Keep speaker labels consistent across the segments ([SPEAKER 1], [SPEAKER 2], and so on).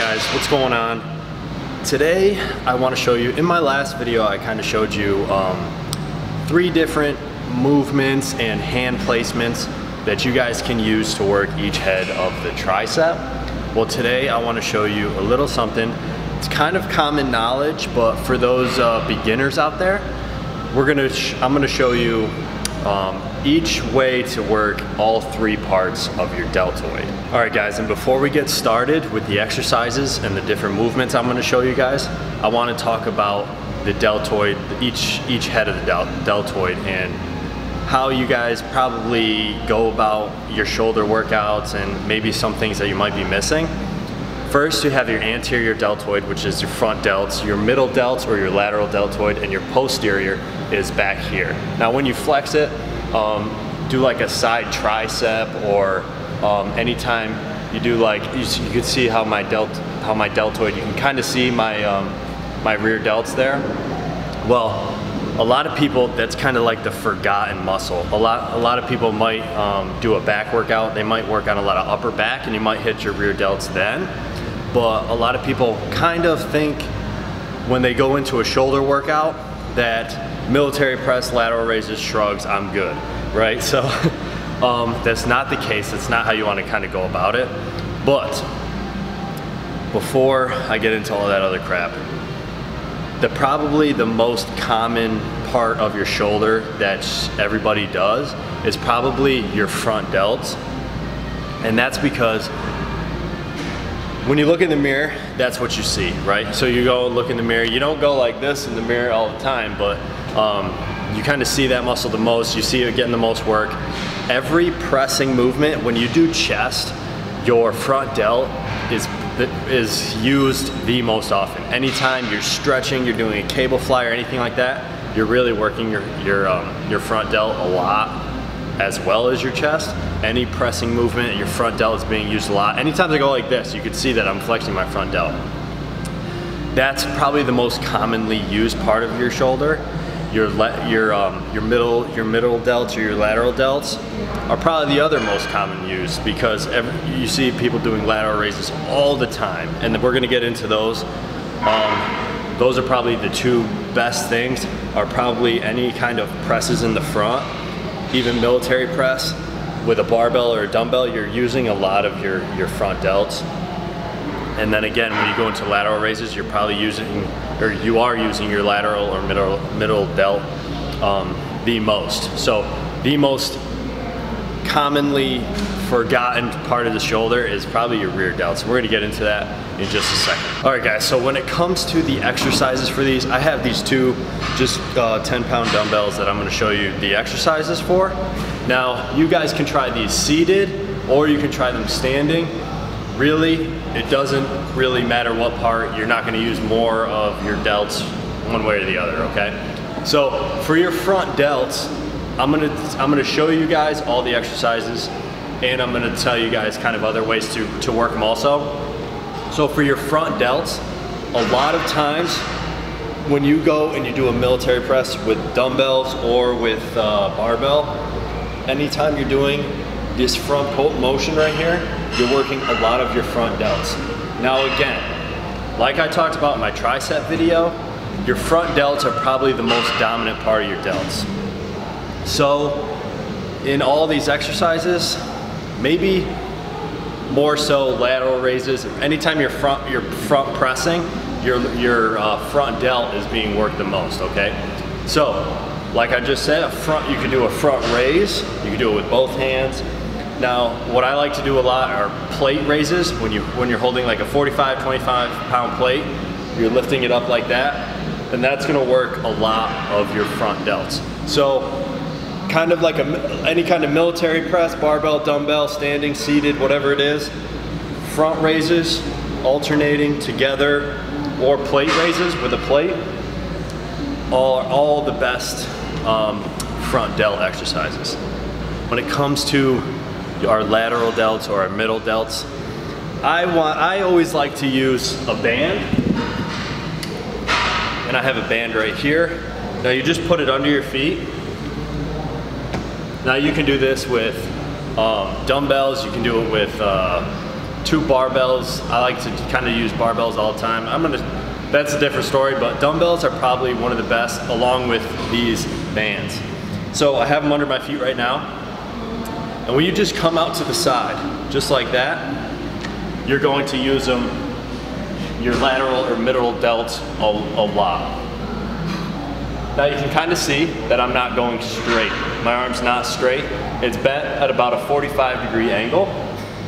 [SPEAKER 1] guys, what's going on? Today I want to show you, in my last video I kind of showed you 3 different movements and hand placements that you guys can use to work each head of the tricep. Well, today I want to show you a little something. It's kind of common knowledge, but for those beginners out there, I'm gonna show you each way to work all 3 parts of your deltoid. All right guys, and before we get started with the exercises and the different movements I'm gonna show you guys, I wanna talk about the deltoid, each head of the deltoid, and how you guys probably go about your shoulder workouts and maybe some things that you might be missing. First, you have your anterior deltoid, which is your front delts, your middle delts or your lateral deltoid, and your posterior is back here. Now when you flex it, do like a side tricep, or anytime you do, like, you can see how my deltoid, you can kind of see my my rear delts there. Well, a lot of people, that's kind of like the forgotten muscle. A lot of people might do a back workout, they might work on a lot of upper back, and you might hit your rear delts then. But a lot of people kind of think when they go into a shoulder workout that military press, lateral raises, shrugs, I'm good, right? So that's not the case. That's not how you want to kind of go about it. But before I get into all that other crap, probably the most common part of your shoulder that everybody does is probably your front delts. And that's because when you look in the mirror, that's what you see, right? So you go look in the mirror, you don't go like this in the mirror all the time, but you kind of see that muscle the most, you see it getting the most work. Every pressing movement, when you do chest, your front delt is used the most often. Anytime you're stretching, you're doing a cable fly or anything like that, you're really working your front delt a lot, as well as your chest. Any pressing movement, your front delt is being used a lot. Anytime I go like this, you can see that I'm flexing my front delt. That's probably the most commonly used part of your shoulder. Your middle delts or your lateral delts are probably the other most common use, because you see people doing lateral raises all the time, and we're gonna get into those. Those are probably the 2 best things, are probably any kind of presses in the front, even military press with a barbell or a dumbbell, you're using a lot of your front delts. And then again, when you go into lateral raises, you're probably using, or you are using your lateral or middle delt the most. So the most commonly forgotten part of the shoulder is probably your rear delts. We're gonna get into that in just a second. All right guys, so when it comes to the exercises for these, I have these 2 just 10-pound dumbbells that I'm gonna show you the exercises for. Now, you guys can try these seated, or you can try them standing. Really, it doesn't really matter what part. You're not gonna use more of your delts one way or the other, okay? So for your front delts, I'm gonna show you guys all the exercises, and I'm gonna tell you guys kind of other ways to work them also. So for your front delts, a lot of times when you go and you do a military press with dumbbells or with barbell, anytime you're doing this front motion right here, you're working a lot of your front delts. Now again, like I talked about in my tricep video, your front delts are probably the most dominant part of your delts. So in all these exercises, maybe more so lateral raises, anytime you're front pressing, your front delt is being worked the most, okay? So, like I just said, you can do a front raise, you can do it with both hands. Now, what I like to do a lot are plate raises. When you're holding like a 45, 25-pound plate, you're lifting it up like that, and that's gonna work a lot of your front delts. So, kind of like any kind of military press, barbell, dumbbell, standing, seated, whatever it is, front raises, alternating together, or plate raises with a plate, are all the best front delt exercises. When it comes to our lateral delts or our middle delts, I always like to use a band, and I have a band right here. Now you just put it under your feet. Now you can do this with dumbbells, you can do it with 2 barbells. I like to kind of use barbells all the time. That's a different story, but dumbbells are probably one of the best along with these bands. So I have them under my feet right now. And when you just come out to the side, just like that, you're going to use them, your lateral or middle delts a lot. Now you can kind of see that I'm not going straight. My arm's not straight. It's bent at about a 45-degree angle,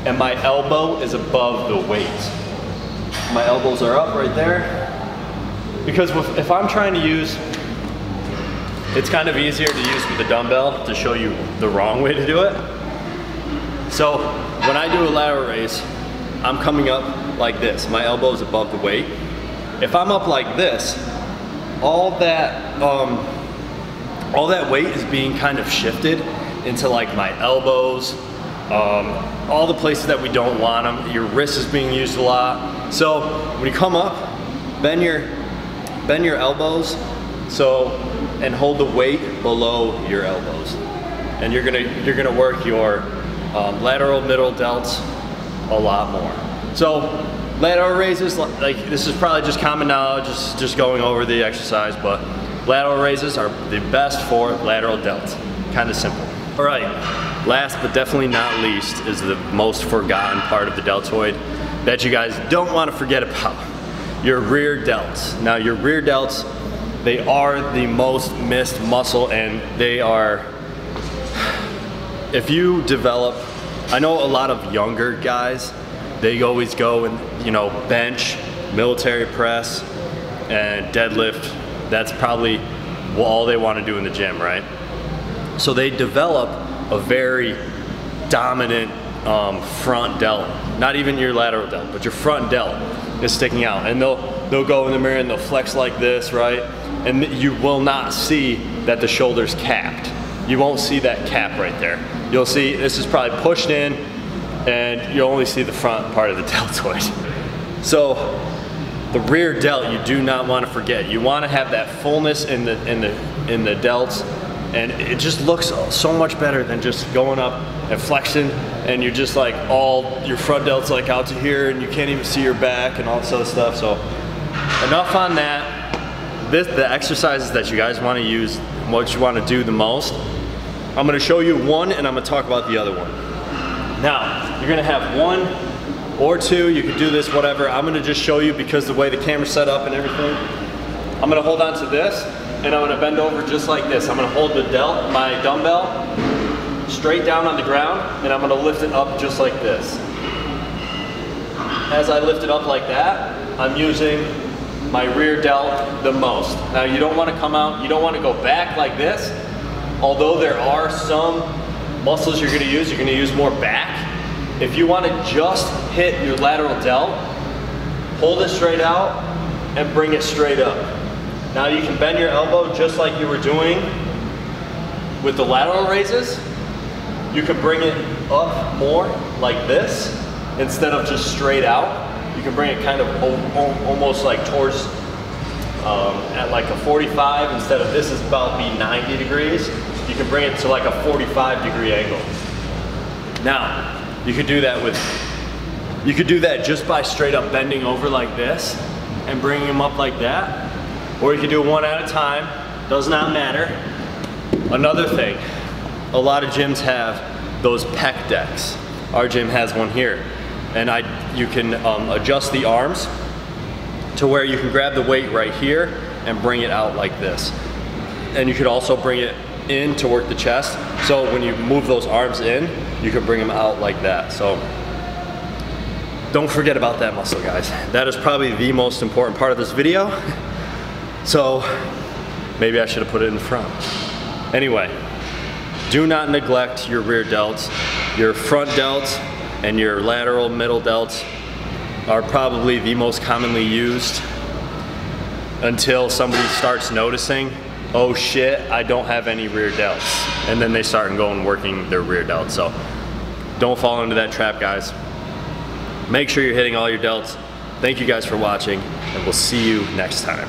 [SPEAKER 1] and my elbow is above the weight. My elbows are up right there. Because if I'm trying to use, it's kind of easier to use with a dumbbell to show you the wrong way to do it. So when I do a lateral raise, I'm coming up like this. My elbow is above the weight. If I'm up like this, all that weight is being kind of shifted into like my elbows, all the places that we don't want them. Your wrist is being used a lot. So when you come up, bend your elbows and hold the weight below your elbows, and you're gonna work your lateral middle delts a lot more. So lateral raises, like this is probably just common knowledge, just going over the exercise, but lateral raises are the best for lateral delts. Kind of simple. All right, last but definitely not least is the most forgotten part of the deltoid that you guys don't want to forget about. Your rear delts. Now your rear delts, they are the most missed muscle, and they are, if you develop, I know a lot of younger guys, they always go and, you know, bench, military press, and deadlift. That's probably all they want to do in the gym, right? So they develop a very dominant front delt. Not even your lateral delt, but your front delt is sticking out. And they'll go in the mirror and they'll flex like this, right? And you will not see that the shoulder's capped. You won't see that cap right there. You'll see this is probably pushed in, and you'll only see the front part of the deltoid. So the rear delt, you do not want to forget. You want to have that fullness in the delts, and it just looks so much better than just going up and flexing, and you're just like your front delt's like out to here, and you can't even see your back and all this other stuff. So enough on that. The exercises that you guys want to use, what you want to do the most, I'm going to show you one, and I'm going to talk about the other one. Now, you're going to have 1 or 2, you can do this, whatever. I'm going to just show you because the way the camera's set up and everything. I'm going to hold on to this, and I'm going to bend over just like this. I'm going to hold my dumbbell straight down on the ground, and I'm going to lift it up just like this. As I lift it up like that, I'm using my rear delt the most. Now you don't want to come out, you don't want to go back like this. Although there are some muscles you're going to use more back. If you want to just hit your lateral delt, hold it straight out and bring it straight up. Now you can bend your elbow just like you were doing with the lateral raises. You can bring it up more like this instead of just straight out. You can bring it kind of almost like towards, at like a 45, instead of this is about be 90 degrees. You can bring it to like a 45-degree angle. Now, you could do that just by straight up bending over like this and bringing them up like that. Or you can do it one at a time, does not matter. Another thing, a lot of gyms have those pec decks. Our gym has one here. And you can adjust the arms to where you can grab the weight right here and bring it out like this. And you could also bring it in to work the chest. So when you move those arms in, you can bring them out like that. So don't forget about that muscle, guys. That is probably the most important part of this video. So maybe I should have put it in the front. Anyway, do not neglect your rear delts. Your front delts and your lateral middle delts are probably the most commonly used until somebody starts noticing, oh shit, I don't have any rear delts. And then they start going working their rear delts. So don't fall into that trap, guys. Make sure you're hitting all your delts. Thank you guys for watching, and we'll see you next time.